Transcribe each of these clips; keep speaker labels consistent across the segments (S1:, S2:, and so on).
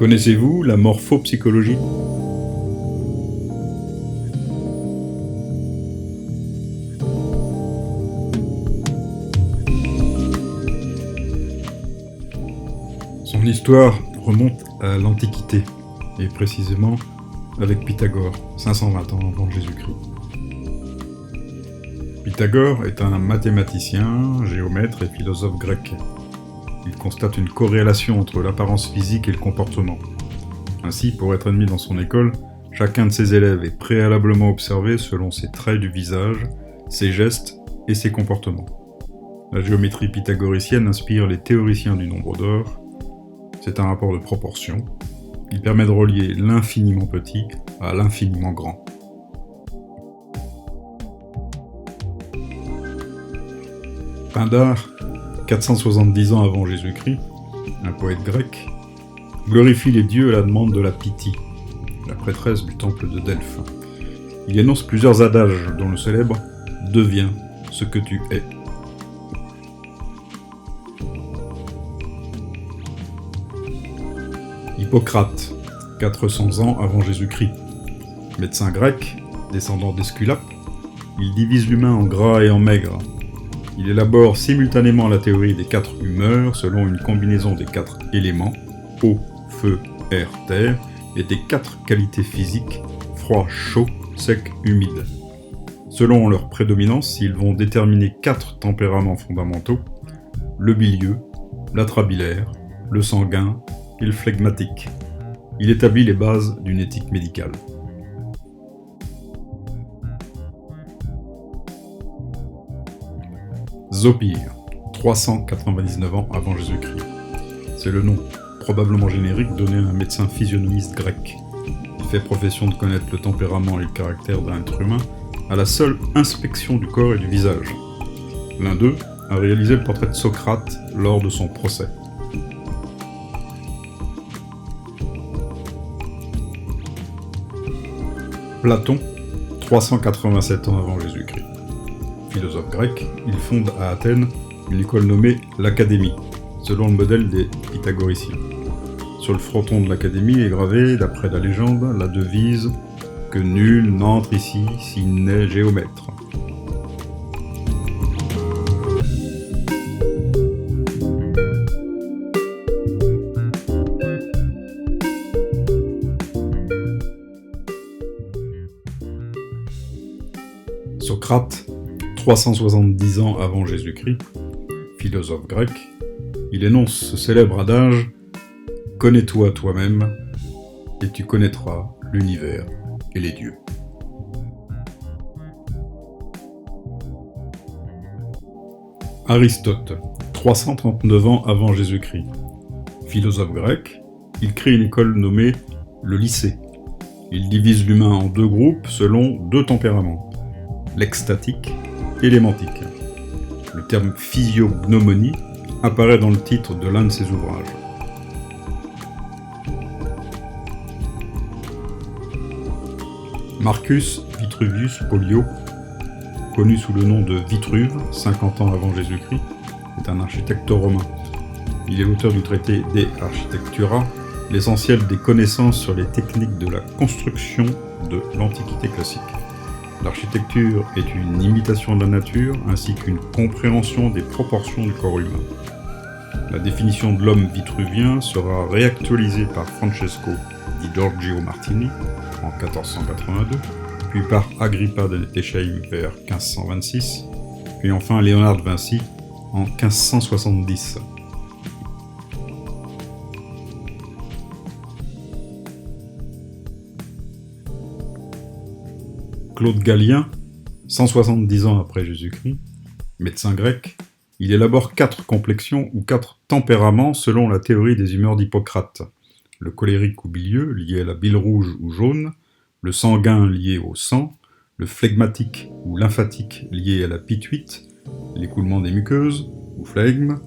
S1: Connaissez-vous la morphopsychologie ? Son histoire remonte à l'Antiquité, et précisément avec Pythagore, 520 ans avant Jésus-Christ. Pythagore est un mathématicien, géomètre et philosophe grec. Il constate une corrélation entre l'apparence physique et le comportement. Ainsi, pour être admis dans son école, chacun de ses élèves est préalablement observé selon ses traits du visage, ses gestes et ses comportements. La géométrie pythagoricienne inspire les théoriciens du nombre d'or. C'est un rapport de proportion. Il permet de relier l'infiniment petit à l'infiniment grand. Pindare, 470 ans avant Jésus-Christ, un poète grec, glorifie les dieux à la demande de la Pythie, la prêtresse du temple de Delphes. Il énonce plusieurs adages, dont le célèbre « Deviens ce que tu es ». Hippocrate, 400 ans avant Jésus-Christ, médecin grec, descendant d'Esculape, il divise l'humain en gras et en maigre. Il élabore simultanément la théorie des 4 humeurs selon une combinaison des 4 éléments, eau, feu, air, terre, et des 4 qualités physiques, froid, chaud, sec, humide. Selon leur prédominance, ils vont déterminer 4 tempéraments fondamentaux, le bilieux, l'atrabilaire, le sanguin et le phlegmatique. Il établit les bases d'une éthique médicale. Zopyre, 399 ans avant Jésus-Christ. C'est le nom, probablement générique, donné à un médecin physionomiste grec. Il fait profession de connaître le tempérament et le caractère d'un être humain à la seule inspection du corps et du visage. L'un d'eux a réalisé le portrait de Socrate lors de son procès. Platon, 387 ans avant Jésus-Christ. Philosophe grec, il fonde à Athènes une école nommée l'Académie, selon le modèle des pythagoriciens. Sur le fronton de l'Académie est gravée, d'après la légende, la devise « Que nul n'entre ici s'il n'est géomètre ». Socrate, 370 ans avant Jésus-Christ, philosophe grec, il énonce ce célèbre adage « Connais-toi toi-même, et tu connaîtras l'univers et les dieux ». Aristote, 339 ans avant Jésus-Christ, philosophe grec, il crée une école nommée le lycée. Il divise l'humain en 2 groupes selon 2 tempéraments, l'extatique et l'émantique. Le terme physiognomonie apparaît dans le titre de l'un de ses ouvrages. Marcus Vitruvius Pollio, connu sous le nom de Vitruve, 50 ans avant Jésus-Christ, est un architecte romain. Il est l'auteur du traité De Architectura, l'essentiel des connaissances sur les techniques de la construction de l'Antiquité classique. L'architecture est une imitation de la nature ainsi qu'une compréhension des proportions du corps humain. La définition de l'homme vitruvien sera réactualisée par Francesco di Giorgio Martini en 1482, puis par Agrippa de Nettesheim vers 1526, puis enfin Léonard de Vinci en 1570. Claude Gallien, 170 ans après Jésus-Christ, médecin grec, il élabore 4 complexions ou 4 tempéraments selon la théorie des humeurs d'Hippocrate. Le colérique ou bilieux, lié à la bile rouge ou jaune, le sanguin lié au sang, le phlegmatique ou lymphatique lié à la pituite, l'écoulement des muqueuses ou flegme,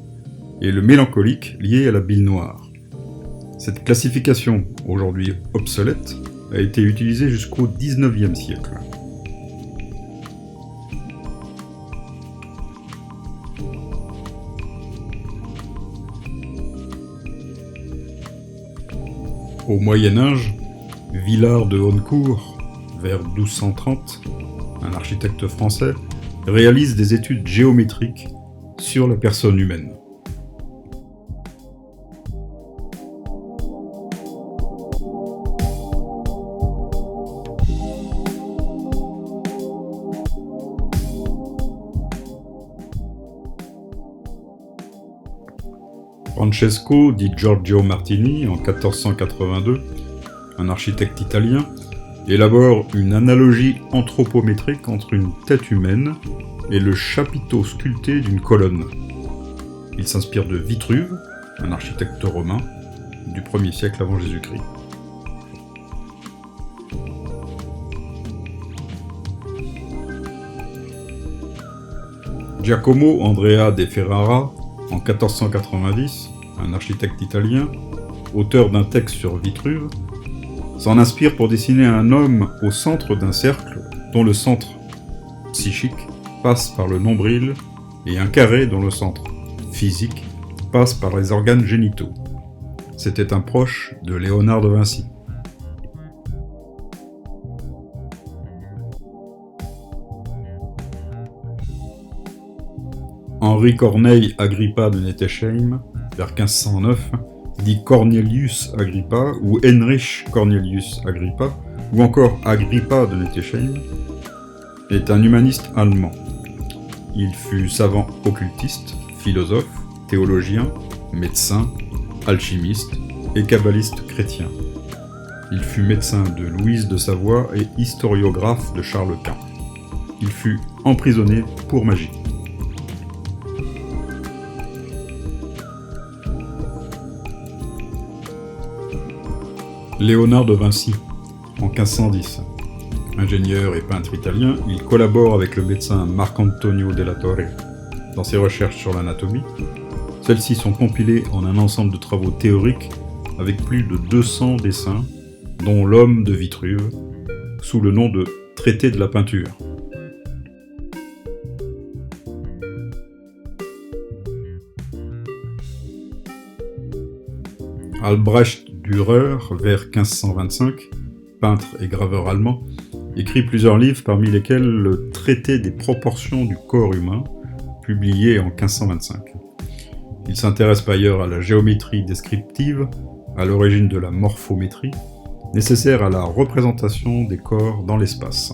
S1: et le mélancolique lié à la bile noire. Cette classification, aujourd'hui obsolète, a été utilisée jusqu'au XIXe siècle. Au Moyen-Âge, Villard de Honnecourt, vers 1230, un architecte français, réalise des études géométriques sur la personne humaine. Francesco di Giorgio Martini, en 1482, un architecte italien, élabore une analogie anthropométrique entre une tête humaine et le chapiteau sculpté d'une colonne. Il s'inspire de Vitruve, un architecte romain du 1er siècle avant Jésus-Christ. Giacomo Andrea de Ferrara, en 1490, un architecte italien, auteur d'un texte sur Vitruve, s'en inspire pour dessiner un homme au centre d'un cercle dont le centre psychique passe par le nombril et un carré dont le centre physique passe par les organes génitaux. C'était un proche de Léonard de Vinci. Henri Corneille Agrippa de Nettesheim, vers 1509, dit Cornelius Agrippa ou Heinrich Cornelius Agrippa, ou encore Agrippa de Nettesheim, est un humaniste allemand. Il fut savant occultiste, philosophe, théologien, médecin, alchimiste et kabbaliste chrétien. Il fut médecin de Louise de Savoie et historiographe de Charles Quint. Il fut emprisonné pour magie. Léonard de Vinci, en 1510. Ingénieur et peintre italien, il collabore avec le médecin Marcantonio della Torre dans ses recherches sur l'anatomie. Celles-ci sont compilées en un ensemble de travaux théoriques avec plus de 200 dessins, dont l'homme de Vitruve, sous le nom de Traité de la peinture. Albrecht Dürer, vers 1525, peintre et graveur allemand, écrit plusieurs livres parmi lesquels le Traité des proportions du corps humain, publié en 1525. Il s'intéresse par ailleurs à la géométrie descriptive, à l'origine de la morphométrie, nécessaire à la représentation des corps dans l'espace.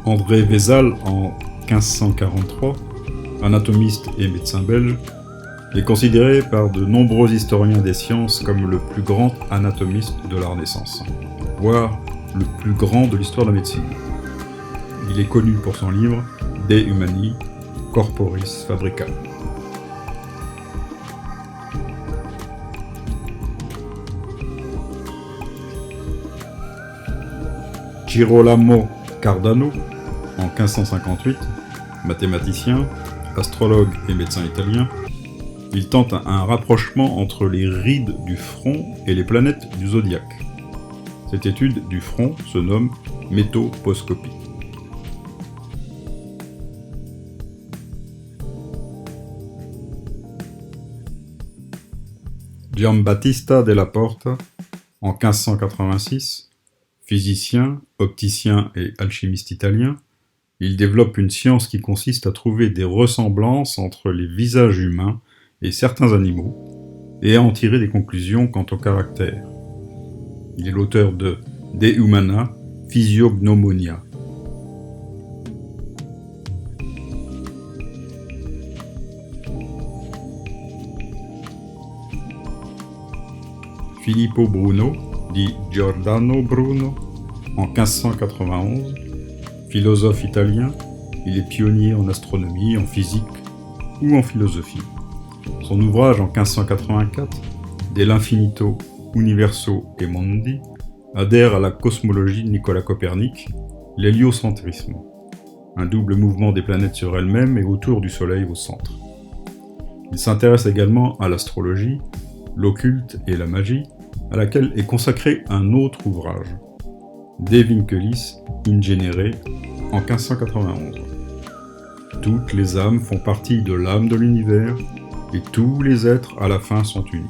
S1: André Vézal, en 1543, anatomiste et médecin belge, est considéré par de nombreux historiens des sciences comme le plus grand anatomiste de la Renaissance, voire le plus grand de l'histoire de la médecine. Il est connu pour son livre De Humani Corporis Fabrica. Girolamo Cardano, en 1558, mathématicien, astrologue et médecin italien, il tente un rapprochement entre les rides du front et les planètes du zodiaque. Cette étude du front se nomme métoposcopie. Giambattista della Porta, en 1586, physicien, opticien et alchimiste italien, il développe une science qui consiste à trouver des ressemblances entre les visages humains et certains animaux, et à en tirer des conclusions quant au caractère. Il est l'auteur de De Humana Physiognomonia. Filippo Bruno, dit Giordano Bruno, en 1591, philosophe italien, il est pionnier en astronomie, en physique ou en philosophie. Son ouvrage en 1584, De l'infinito universo e mondi, adhère à la cosmologie de Nicolas Copernic, l'héliocentrisme, un double mouvement des planètes sur elles-mêmes et autour du Soleil au centre. Il s'intéresse également à l'astrologie, l'occulte et la magie, à laquelle est consacré un autre ouvrage, De Vinculis in Genere, en 1591. Toutes les âmes font partie de l'âme de l'univers, et tous les êtres à la fin sont unis.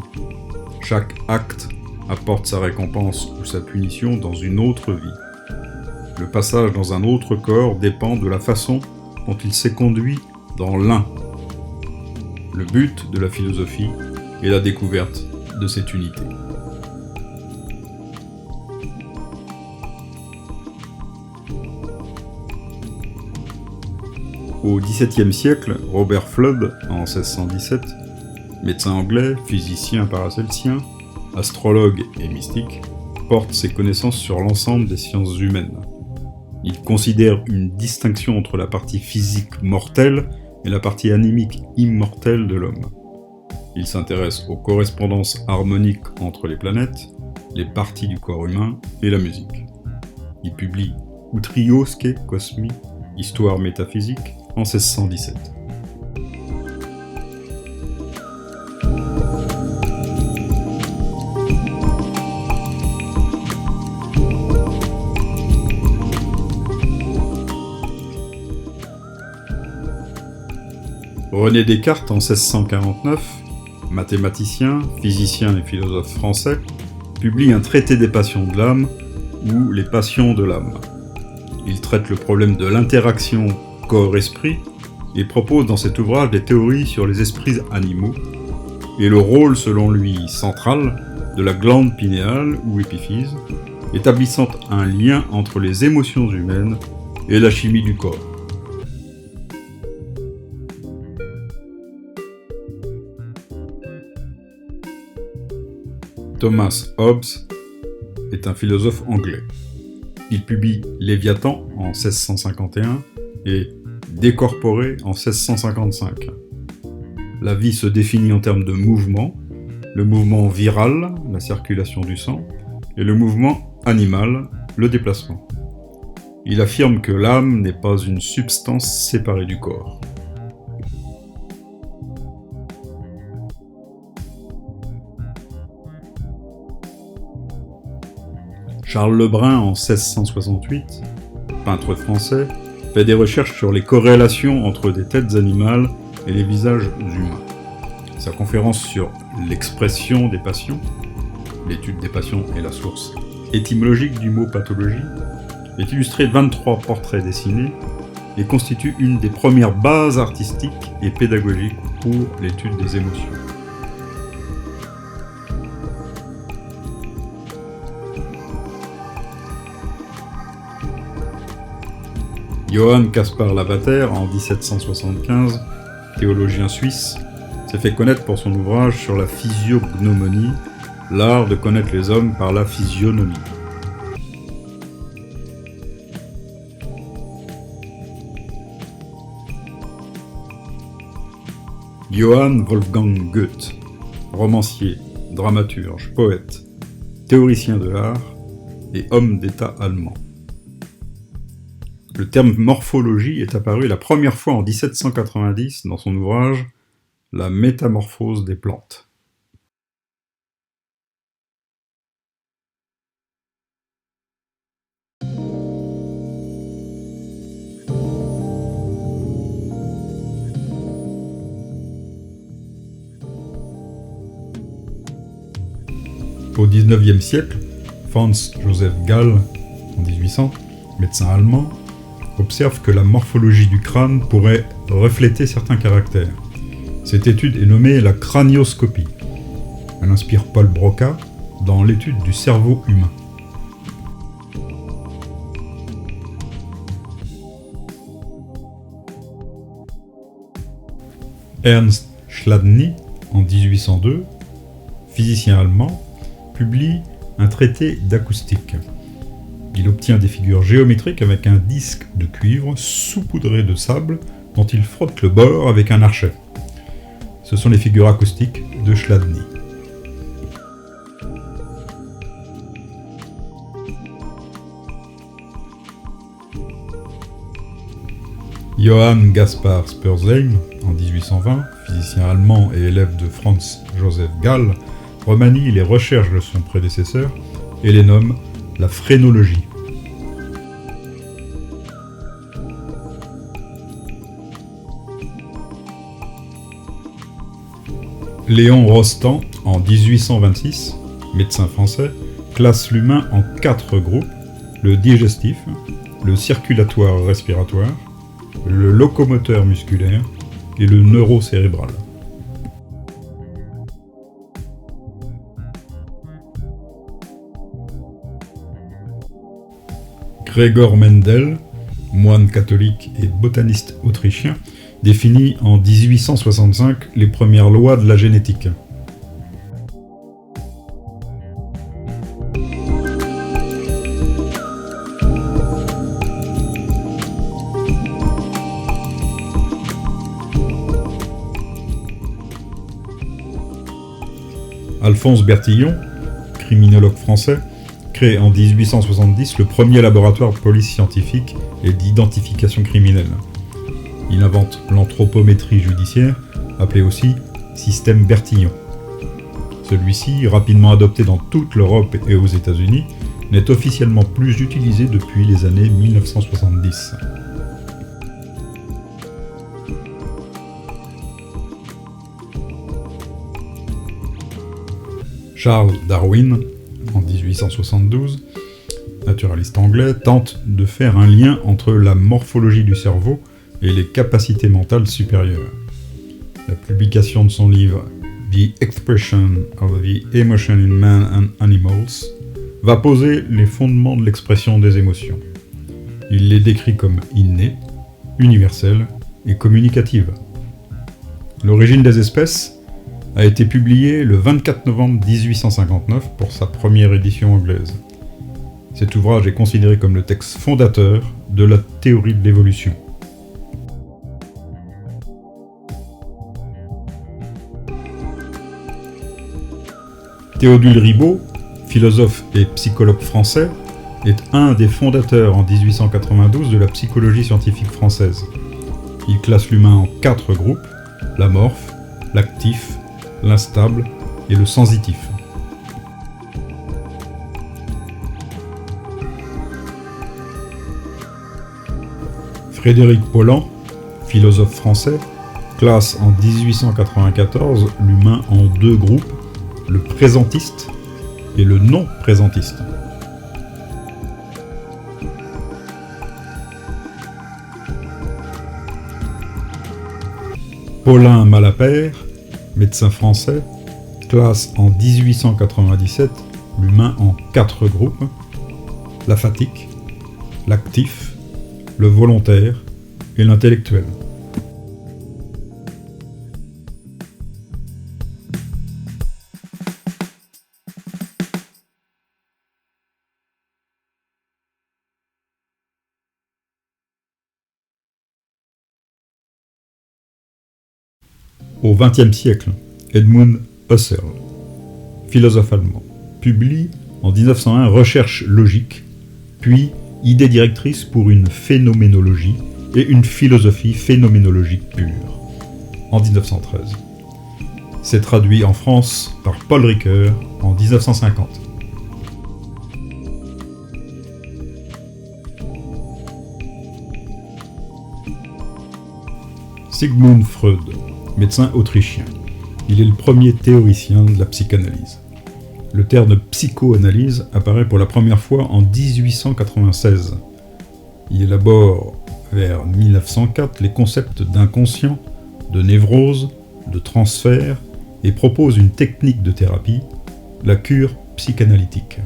S1: Chaque acte apporte sa récompense ou sa punition dans une autre vie. Le passage dans un autre corps dépend de la façon dont il s'est conduit dans l'un. Le but de la philosophie est la découverte de cette unité. Au XVIIe siècle, Robert Fludd, en 1617, médecin anglais, physicien paracelsien, astrologue et mystique, porte ses connaissances sur l'ensemble des sciences humaines. Il considère une distinction entre la partie physique mortelle et la partie animique immortelle de l'homme. Il s'intéresse aux correspondances harmoniques entre les planètes, les parties du corps humain et la musique. Il publie Utriosque Cosmi, Histoire métaphysique, en 1617. René Descartes, en 1649, mathématicien, physicien et philosophe français, publie un traité des passions de l'âme, ou les passions de l'âme. Il traite le problème de l'interaction corps-esprit et propose dans cet ouvrage des théories sur les esprits animaux et le rôle, selon lui, central de la glande pinéale ou épiphyse, établissant un lien entre les émotions humaines et la chimie du corps. Thomas Hobbes est un philosophe anglais. Il publie Léviathan en 1651 et Décorporé en 1655. La vie se définit en termes de mouvement, le mouvement viral, la circulation du sang, et le mouvement animal, le déplacement. Il affirme que l'âme n'est pas une substance séparée du corps. Charles Lebrun, en 1668, peintre français, fait des recherches sur les corrélations entre des têtes animales et les visages humains. Sa conférence sur l'expression des passions, l'étude des passions est la source étymologique du mot pathologie, est illustrée de 23 portraits dessinés et constitue une des premières bases artistiques et pédagogiques pour l'étude des émotions. Johann Caspar Lavater, en 1775, théologien suisse, s'est fait connaître pour son ouvrage sur la physiognomonie, l'art de connaître les hommes par la physionomie. Johann Wolfgang Goethe, romancier, dramaturge, poète, théoricien de l'art et homme d'État allemand. Le terme morphologie est apparu la première fois en 1790 dans son ouvrage « La métamorphose des plantes ». Au XIXe siècle, Franz Joseph Gall, en 1800, médecin allemand, observe que la morphologie du crâne pourrait refléter certains caractères. Cette étude est nommée la cranioscopie. Elle inspire Paul Broca dans l'étude du cerveau humain. Ernst Chladni, en 1802, physicien allemand, publie un traité d'acoustique. Il obtient des figures géométriques avec un disque de cuivre saupoudré de sable dont il frotte le bord avec un archet. Ce sont les figures acoustiques de Chladni. Johann Gaspar Spurzheim, en 1820, physicien allemand et élève de Franz Joseph Gall, remanie les recherches de son prédécesseur et les nomme la phrénologie. Léon Rostand, en 1826, médecin français, classe l'humain en 4 groupes: le digestif, le circulatoire respiratoire, le locomoteur musculaire et le neurocérébral. Gregor Mendel, moine catholique et botaniste autrichien, définit en 1865 les premières lois de la génétique. Alphonse Bertillon, criminologue français, crée en 1870 le premier laboratoire de police scientifique et d'identification criminelle. Il invente l'anthropométrie judiciaire, appelée aussi système Bertillon. Celui-ci, rapidement adopté dans toute l'Europe et aux États-Unis, n'est officiellement plus utilisé depuis les années 1970. Charles Darwin, en 1872, naturaliste anglais, tente de faire un lien entre la morphologie du cerveau et les capacités mentales supérieures. La publication de son livre The Expression of the Emotion in Man and Animals va poser les fondements de l'expression des émotions. Il les décrit comme innées, universelles et communicatives. L'origine des espèces a été publiée le 24 novembre 1859 pour sa première édition anglaise. Cet ouvrage est considéré comme le texte fondateur de la théorie de l'évolution. Théodule Ribot, philosophe et psychologue français, est un des fondateurs en 1892 de la psychologie scientifique française. Il classe l'humain en 4 groupes: l'amorphe, l'actif, l'instable et le sensitif. Frédéric Pollan, philosophe français, classe en 1894 l'humain en 2 groupes: le présentiste et le non-présentiste. Paulin Malapert, médecin français, classe en 1897 l'humain en 4 groupes: l'aphatique, l'actif, le volontaire et l'intellectuel. Au XXe siècle, Edmund Husserl, philosophe allemand, publie en 1901 Recherche logique, puis Idées directrices pour une phénoménologie et une philosophie phénoménologique pure, en 1913. C'est traduit en France par Paul Ricoeur en 1950. Sigmund Freud, médecin autrichien. Il est le premier théoricien de la psychanalyse. Le terme psychoanalyse apparaît pour la première fois en 1896. Il élabore vers 1904 les concepts d'inconscient, de névrose, de transfert et propose une technique de thérapie, la cure psychanalytique.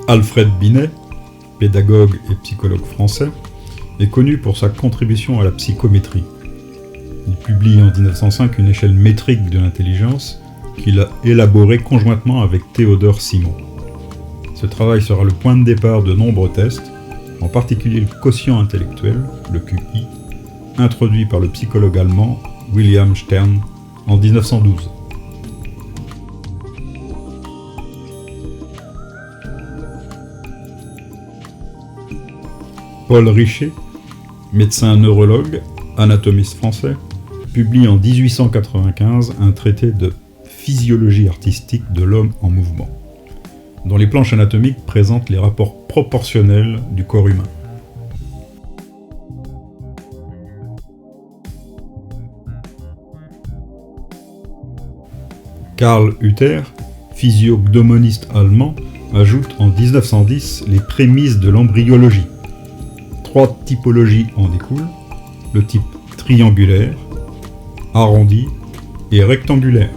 S1: Alfred Binet, pédagogue et psychologue français, est connu pour sa contribution à la psychométrie. Il publie en 1905 une échelle métrique de l'intelligence qu'il a élaborée conjointement avec Théodore Simon. Ce travail sera le point de départ de nombreux tests, en particulier le quotient intellectuel, le QI, introduit par le psychologue allemand William Stern en 1912. Paul Richer, médecin neurologue, anatomiste français, publie en 1895 un traité de physiologie artistique de l'homme en mouvement, dont les planches anatomiques présentent les rapports proportionnels du corps humain. Karl Hutter, physiognomoniste allemand, ajoute en 1910 les prémices de l'embryologie. 3 typologies en découlent, le type triangulaire, arrondi et rectangulaire.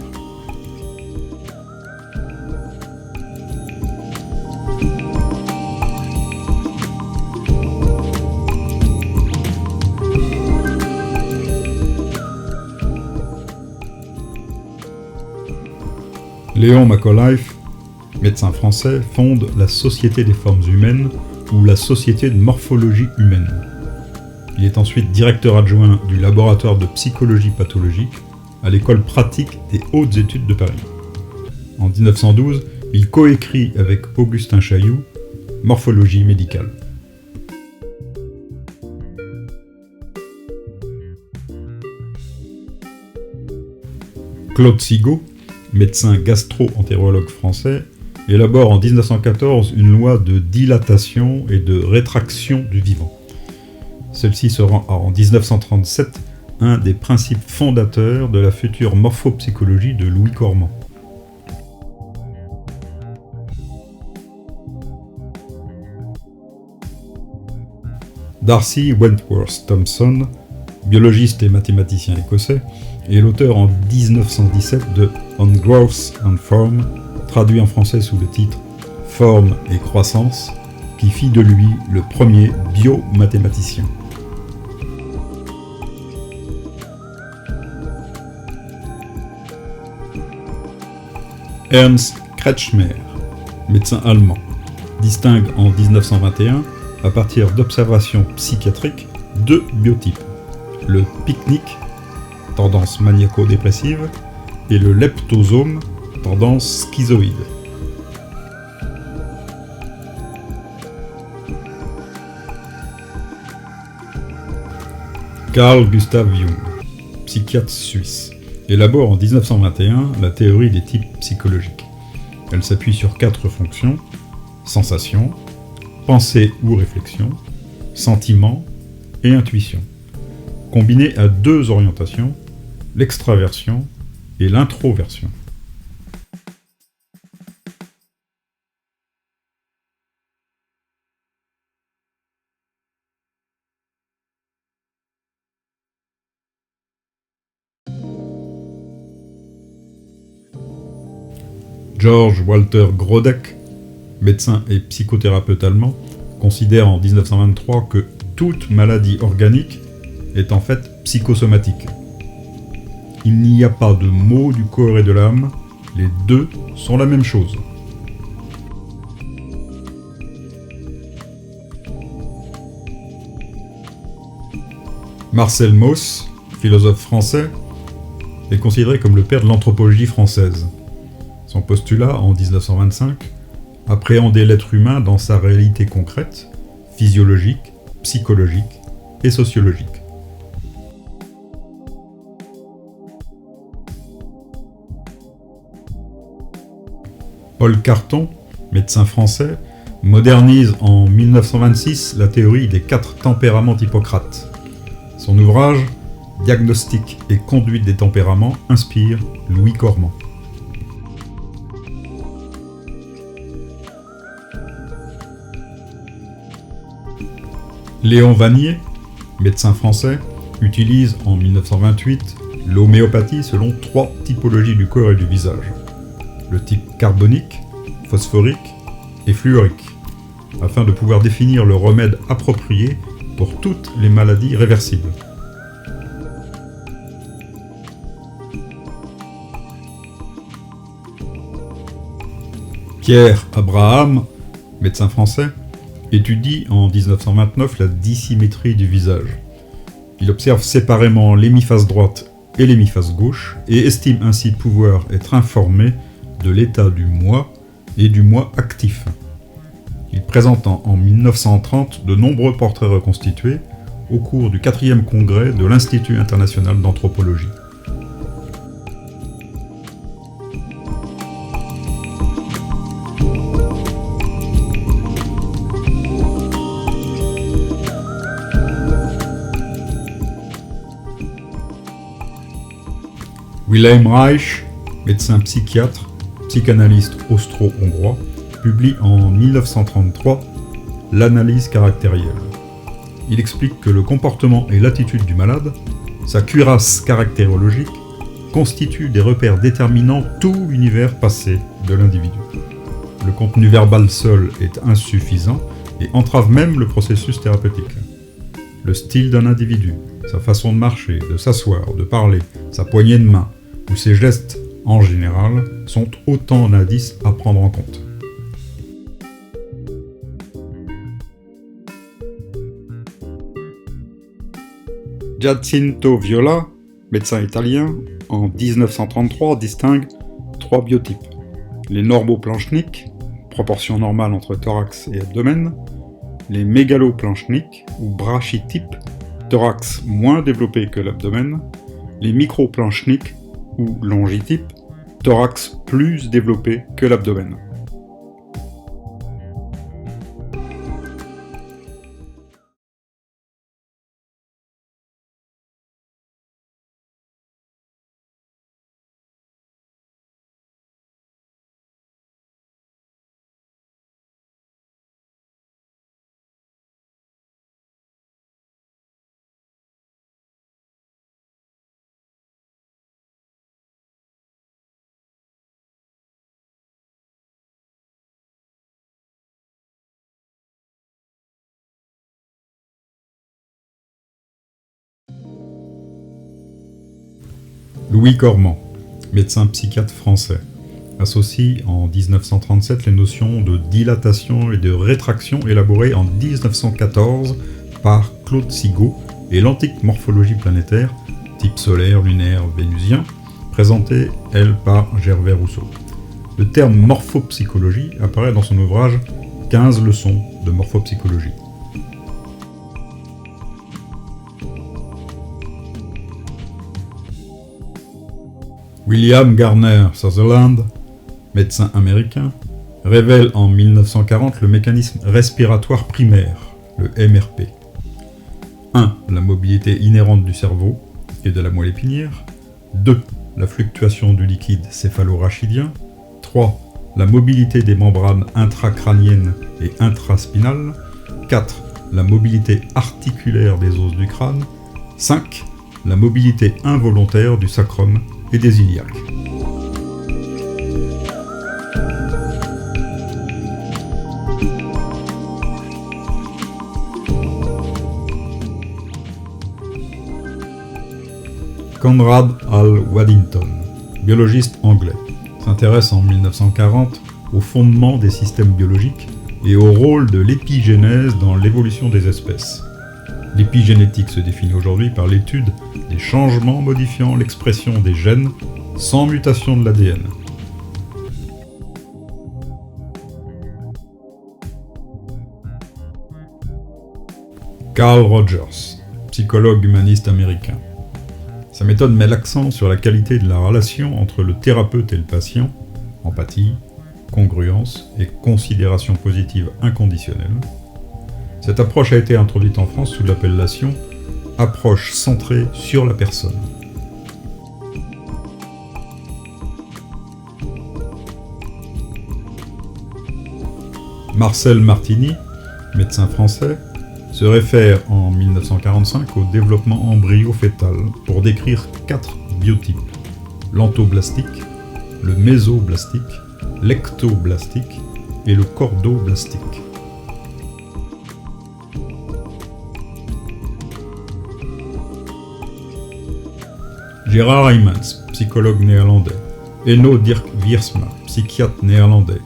S1: Léon Macauliffe, médecin français, fonde la Société des formes humaines ou la Société de morphologie humaine. Il est ensuite directeur adjoint du laboratoire de psychologie pathologique à l'école pratique des hautes études de Paris. En 1912, il coécrit avec Augustin Chailloux Morphologie médicale. Claude Sigaud, médecin gastro-entérologue français, élabore en 1914 une loi de dilatation et de rétraction du vivant. Celle-ci sera en 1937 un des principes fondateurs de la future morphopsychologie de Louis Cormand. Darcy Wentworth Thompson, biologiste et mathématicien écossais, est l'auteur en 1917 de On Growth and Form, traduit en français sous le titre Forme et croissance, qui fit de lui le premier biomathématicien. Ernst Kretschmer, médecin allemand, distingue en 1921, à partir d'observations psychiatriques, 2 biotypes, le pique-nique, tendance maniaco-dépressive, et le leptosome, tendance schizoïde. Carl Gustav Jung, psychiatre suisse, élabore en 1921 la théorie des types psychologiques. Elle s'appuie sur 4 fonctions: sensation, pensée ou réflexion, sentiment et intuition, combinées à 2 orientations, l'extraversion et l'introversion. George Walter Grodek, médecin et psychothérapeute allemand, considère en 1923 que toute maladie organique est en fait psychosomatique. Il n'y a pas de mot du corps et de l'âme, les 2 sont la même chose. Marcel Mauss, philosophe français, est considéré comme le père de l'anthropologie française. Son postulat, en 1925, appréhendait l'être humain dans sa réalité concrète, physiologique, psychologique et sociologique. Paul Carton, médecin français, modernise en 1926 la théorie des 4 tempéraments d'Hippocrate. Son ouvrage, Diagnostic et conduite des tempéraments, inspire Louis Cormand. Léon Vanier, médecin français, utilise en 1928 l'homéopathie selon 3 typologies du corps et du visage: le type carbonique, phosphorique et fluorique, afin de pouvoir définir le remède approprié pour toutes les maladies réversibles. Pierre Abraham, médecin français, étudie en 1929 la dissymétrie du visage. Il observe séparément l'hémiface droite et l'hémiface gauche et estime ainsi pouvoir être informé de l'état du moi et du moi actif. Il présente en 1930 de nombreux portraits reconstitués au cours du 4e congrès de l'Institut international d'anthropologie. Wilhelm Reich, médecin psychiatre, psychanalyste austro-hongrois, publie en 1933 l'analyse caractérielle. Il explique que le comportement et l'attitude du malade, sa cuirasse caractérologique, constituent des repères déterminant tout l'univers passé de l'individu. Le contenu verbal seul est insuffisant et entrave même le processus thérapeutique. Le style d'un individu, sa façon de marcher, de s'asseoir, de parler, sa poignée de main, ou ses gestes en général, sont autant d'indices à prendre en compte. Giacinto Viola, médecin italien, en 1933 distingue 3 biotypes. Les normoplanchniques, proportion normale entre thorax et abdomen, les mégaloplanchniques ou brachytypes, thorax moins développé que l'abdomen, les microplanchniques ou longitypes, thorax plus développé que l'abdomen. Louis Cormand, médecin psychiatre français, associe en 1937 les notions de dilatation et de rétraction élaborées en 1914 par Claude Sigaud et l'antique morphologie planétaire, type solaire, lunaire, vénusien, présentée, elle, par Gervais Rousseau. Le terme morphopsychologie apparaît dans son ouvrage 15 leçons de morphopsychologie. William Garner Sutherland, médecin américain, révèle en 1940 le mécanisme respiratoire primaire, le MRP. 1. La mobilité inhérente du cerveau et de la moelle épinière. 2. La fluctuation du liquide céphalorachidien. 3. La mobilité des membranes intracrâniennes et intraspinales. 4. La mobilité articulaire des os du crâne. 5. La mobilité involontaire du sacrum et des iliaques. Conrad Hall Waddington, biologiste anglais, s'intéresse en 1940 au fondement des systèmes biologiques et au rôle de l'épigénèse dans l'évolution des espèces. L'épigénétique se définit aujourd'hui par l'étude des changements modifiant l'expression des gènes sans mutation de l'ADN. Carl Rogers, psychologue humaniste américain. Sa méthode met l'accent sur la qualité de la relation entre le thérapeute et le patient, empathie, congruence et considération positive inconditionnelle. Cette approche a été introduite en France sous l'appellation « approche centrée sur la personne ». Marcel Martini, médecin français, se réfère en 1945 au développement embryo-fœtal pour décrire 4 biotypes, l'antoblastique, le mésoblastique, l'ectoblastique et le chordoblastique. Gerard Heymans, psychologue néerlandais, Enno Dirk Wiersma, psychiatre néerlandais,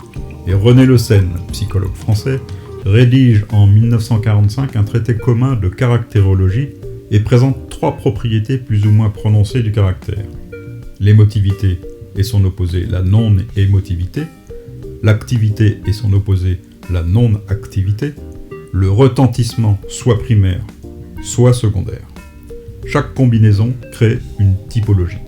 S1: et René Le Sen, psychologue français, rédige en 1945 un traité commun de caractérologie et présente 3 propriétés plus ou moins prononcées du caractère. L'émotivité et son opposé, la non-émotivité, l'activité et son opposé, la non-activité, le retentissement soit primaire, soit secondaire. Chaque combinaison crée une typologie.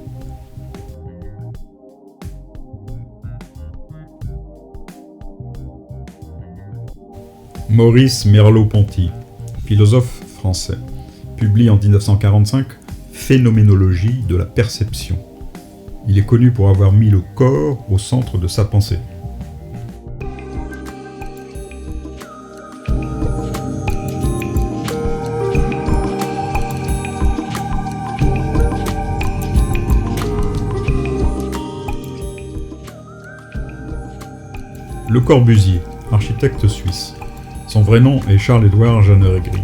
S1: Maurice Merleau-Ponty, philosophe français, publie en 1945 « Phénoménologie de la perception ». Il est connu pour avoir mis le corps au centre de sa pensée. Le Corbusier, architecte suisse. Son vrai nom est Charles-Édouard Jeanneret-Gris.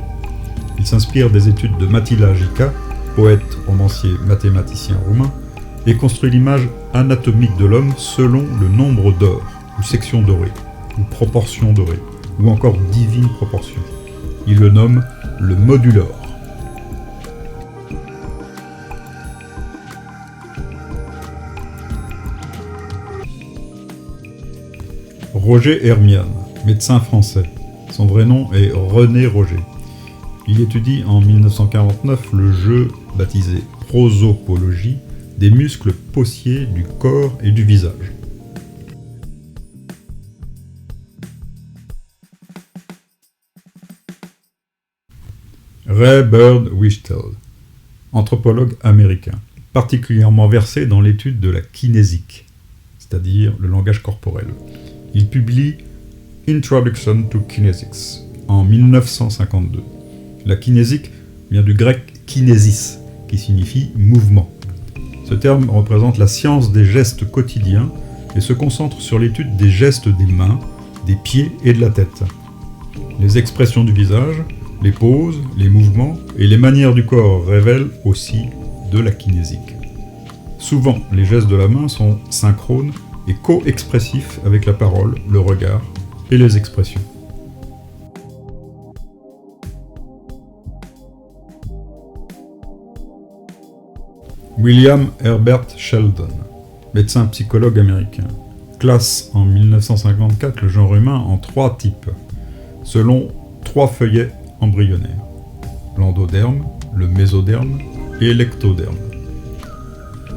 S1: Il s'inspire des études de Mattila Gica, poète, romancier, mathématicien roumain, et construit l'image anatomique de l'homme selon le nombre d'or, ou section dorée, ou proportion dorée, ou encore divine proportion. Il le nomme le modulor. Roger Hermiane, médecin français. Son vrai nom est René Roger. Il étudie en 1949 le jeu baptisé prosopologie des muscles possiers du corps et du visage. Ray Bird-Wishtel, anthropologue américain, particulièrement versé dans l'étude de la kinésique, c'est-à-dire le langage corporel. Il publie Introduction to Kinesics en 1952. La kinésique vient du grec kinésis, qui signifie mouvement. Ce terme représente la science des gestes quotidiens et se concentre sur l'étude des gestes des mains, des pieds et de la tête. Les expressions du visage, les poses, les mouvements et les manières du corps révèlent aussi de la kinésique. Souvent, les gestes de la main sont synchrones et co-expressifs avec la parole, le regard et les expressions. William Herbert Sheldon, médecin psychologue américain, classe en 1954 le genre humain en 3 types, selon 3 feuillets embryonnaires: l'endoderme, le mésoderme et l'ectoderme.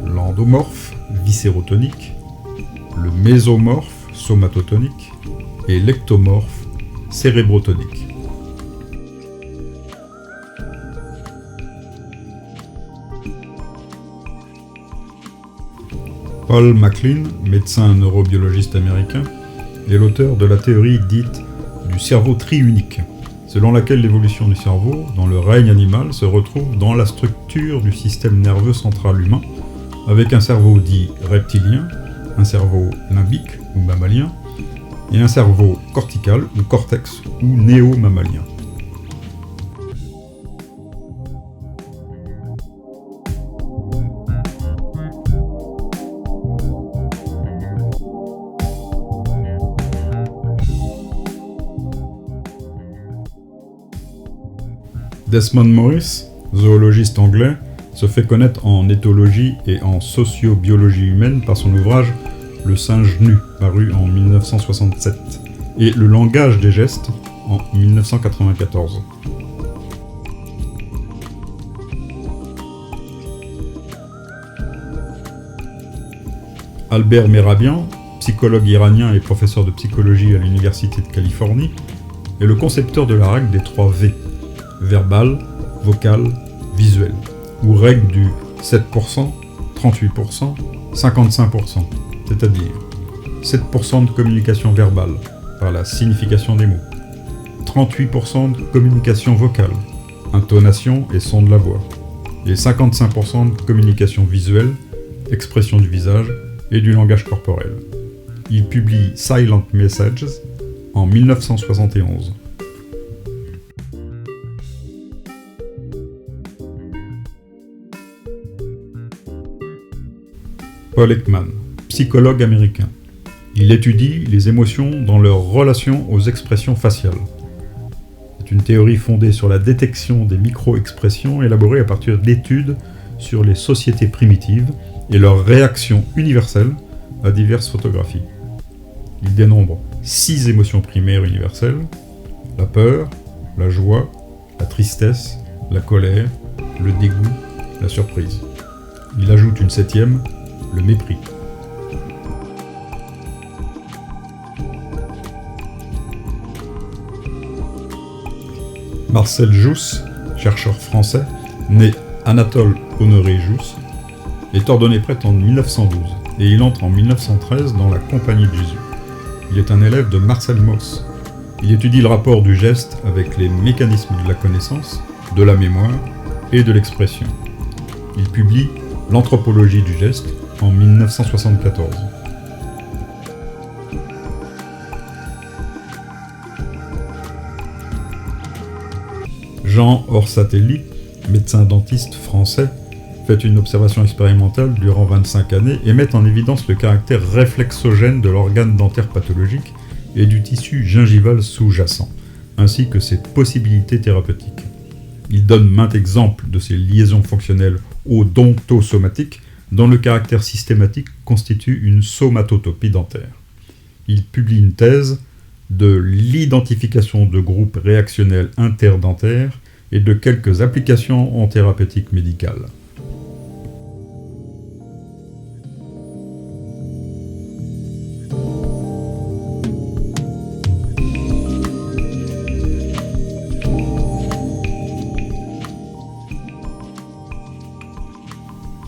S1: L'endomorphe, viscérotonique, le mésomorphe, somatotonique, et l'ectomorphe, cérébrotonique. Paul MacLean, médecin neurobiologiste américain, est l'auteur de la théorie dite du cerveau triunique, selon laquelle l'évolution du cerveau, dans le règne animal, se retrouve dans la structure du système nerveux central humain, avec un cerveau dit reptilien, un cerveau limbique ou mammalien, et un cerveau cortical ou cortex ou néo-mammalien. Desmond Morris, zoologiste anglais, se fait connaître en éthologie et en sociobiologie humaine par son ouvrage « Le singe nu » paru en 1967 et « Le langage des gestes » en 1994. Albert Mehrabian, psychologue iranien et professeur de psychologie à l'Université de Californie, est le concepteur de la règle des 3 V, verbal, vocal, visuel, ou règle du 7%, 38%, 55%, c'est-à-dire 7% de communication verbale, par la signification des mots, 38% de communication vocale, intonation et son de la voix, et 55% de communication visuelle, expression du visage et du langage corporel. Il publie Silent Messages en 1971. Paul Ekman, psychologue américain. Il étudie les émotions dans leur relation aux expressions faciales. C'est une théorie fondée sur la détection des micro-expressions élaborée à partir d'études sur les sociétés primitives et leurs réactions universelles à diverses photographies. Il dénombre 6 émotions primaires universelles: la peur, la joie, la tristesse, la colère, le dégoût, la surprise. Il ajoute une septième, le mépris. Marcel Jousse, chercheur français, né Anatole Honoré Jousse, est ordonné prêtre en 1912 et il entre en 1913 dans la Compagnie de Jésus. Il est un élève de Marcel Mauss. Il étudie le rapport du geste avec les mécanismes de la connaissance, de la mémoire et de l'expression. Il publie L'anthropologie du geste en 1974. Jean Orsatelli, médecin dentiste français, fait une observation expérimentale durant 25 années et met en évidence le caractère réflexogène de l'organe dentaire pathologique et du tissu gingival sous-jacent, ainsi que ses possibilités thérapeutiques. Il donne maints exemples de ces liaisons fonctionnelles odontosomatiques dont le caractère systématique constitue une somatotopie dentaire. Il publie une thèse de l'identification de groupes réactionnels interdentaires et de quelques applications en thérapeutique médicale.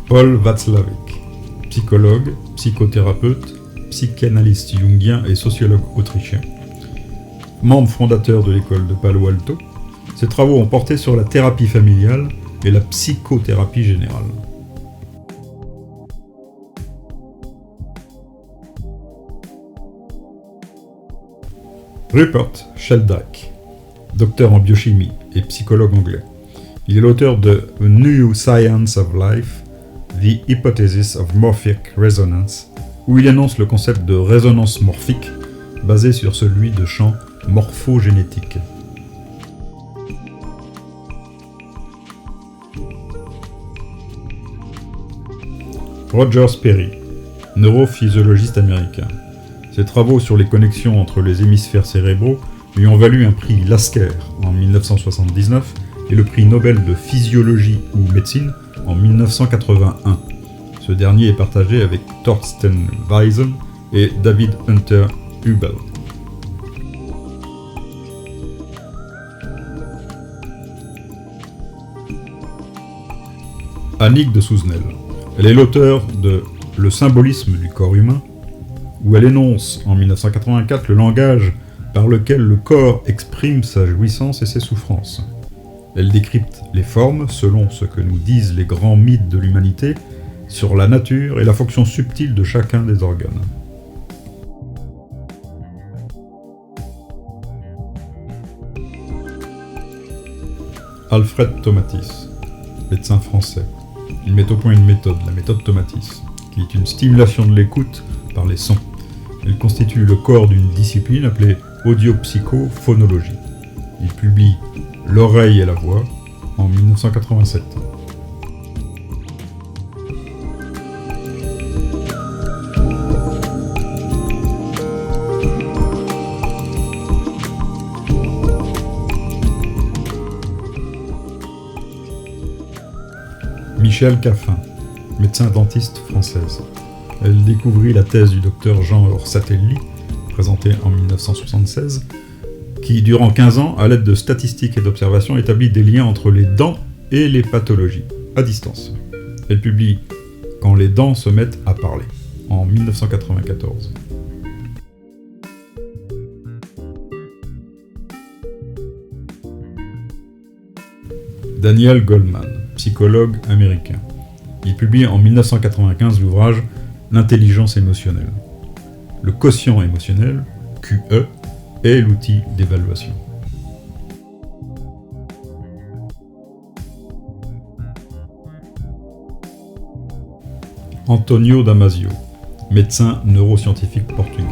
S1: Paul Václavic, psychologue, psychothérapeute, psychanalyste jungien et sociologue autrichien. Membre fondateur de l'école de Palo Alto, ses travaux ont porté sur la thérapie familiale et la psychothérapie générale. Rupert Sheldrake, docteur en biochimie et psychologue anglais. Il est l'auteur de A New Science of Life, The Hypothesis of Morphic Resonance, où il énonce le concept de résonance morphique, basé sur celui de champ morphogénétique. Roger Sperry, neurophysiologiste américain. Ses travaux sur les connexions entre les hémisphères cérébraux lui ont valu un prix Lasker en 1979 et le prix Nobel de physiologie ou médecine en 1981. Ce dernier est partagé avec Thorsten Weisen et David Hunter Hubel. Annick de Souzenel. Elle est l'auteure de Le symbolisme du corps humain, où elle énonce en 1984 le langage par lequel le corps exprime sa jouissance et ses souffrances. Elle décrypte les formes selon ce que nous disent les grands mythes de l'humanité sur la nature et la fonction subtile de chacun des organes. Alfred Tomatis, médecin français. Il met au point une méthode, la méthode Tomatis, qui est une stimulation de l'écoute par les sons. Elle constitue le corps d'une discipline appelée audiopsychophonologie. Il publie L'oreille et la voix en 1987. Michel Caffin, médecin dentiste française. Elle découvrit la thèse du docteur Jean Orsatelli, présentée en 1976, qui, durant 15 ans, à l'aide de statistiques et d'observations, établit des liens entre les dents et les pathologies, à distance. Elle publie « Quand les dents se mettent à parler » en 1994. Daniel Goleman, psychologue américain. Il publie en 1995 l'ouvrage « L'intelligence émotionnelle ». Le quotient émotionnel, QE, est l'outil d'évaluation. Antonio Damasio, médecin neuroscientifique portugais.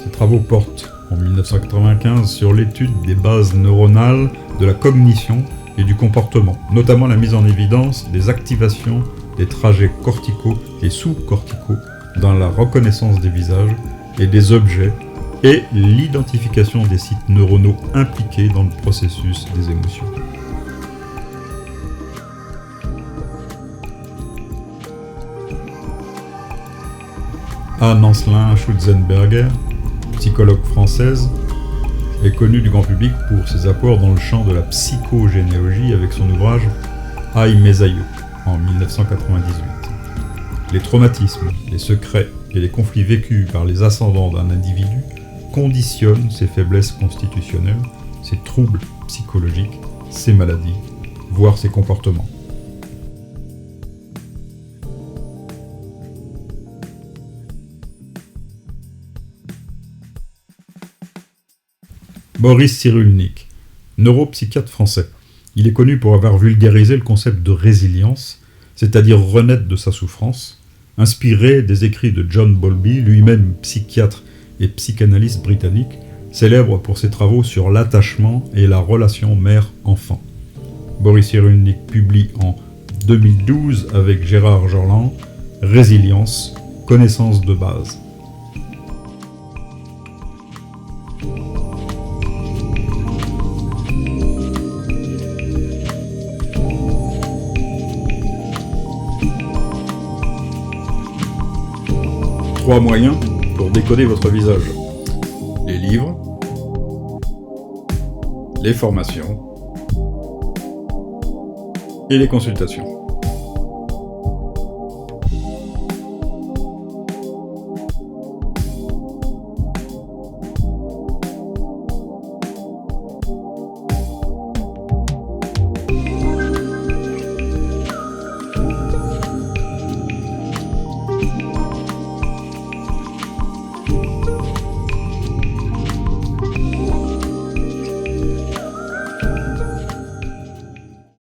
S1: Ses travaux portent en 1995 sur l'étude des bases neuronales de la cognition et du comportement, notamment la mise en évidence des activations des trajets corticaux et sous-corticaux dans la reconnaissance des visages et des objets et l'identification des sites neuronaux impliqués dans le processus des émotions. Anne Ancelin Schutzenberger, psychologue française, est connue du grand public pour ses apports dans le champ de la psychogénéalogie avec son ouvrage Aïe mes aïeux en 1998. Les traumatismes, les secrets et les conflits vécus par les ascendants d'un individu conditionnent ses faiblesses constitutionnelles, ses troubles psychologiques, ses maladies, voire ses comportements. Boris Cyrulnik, neuropsychiatre français. Il est connu pour avoir vulgarisé le concept de résilience, c'est-à-dire renaître de sa souffrance, inspiré des écrits de John Bowlby, lui-même psychiatre et psychanalyste britannique, célèbre pour ses travaux sur l'attachement et la relation mère-enfant. Boris Cyrulnik publie en 2012 avec Gérard Jorland Résilience, connaissance de base. Trois moyens pour décoder votre visage. Les livres, les formations et les consultations.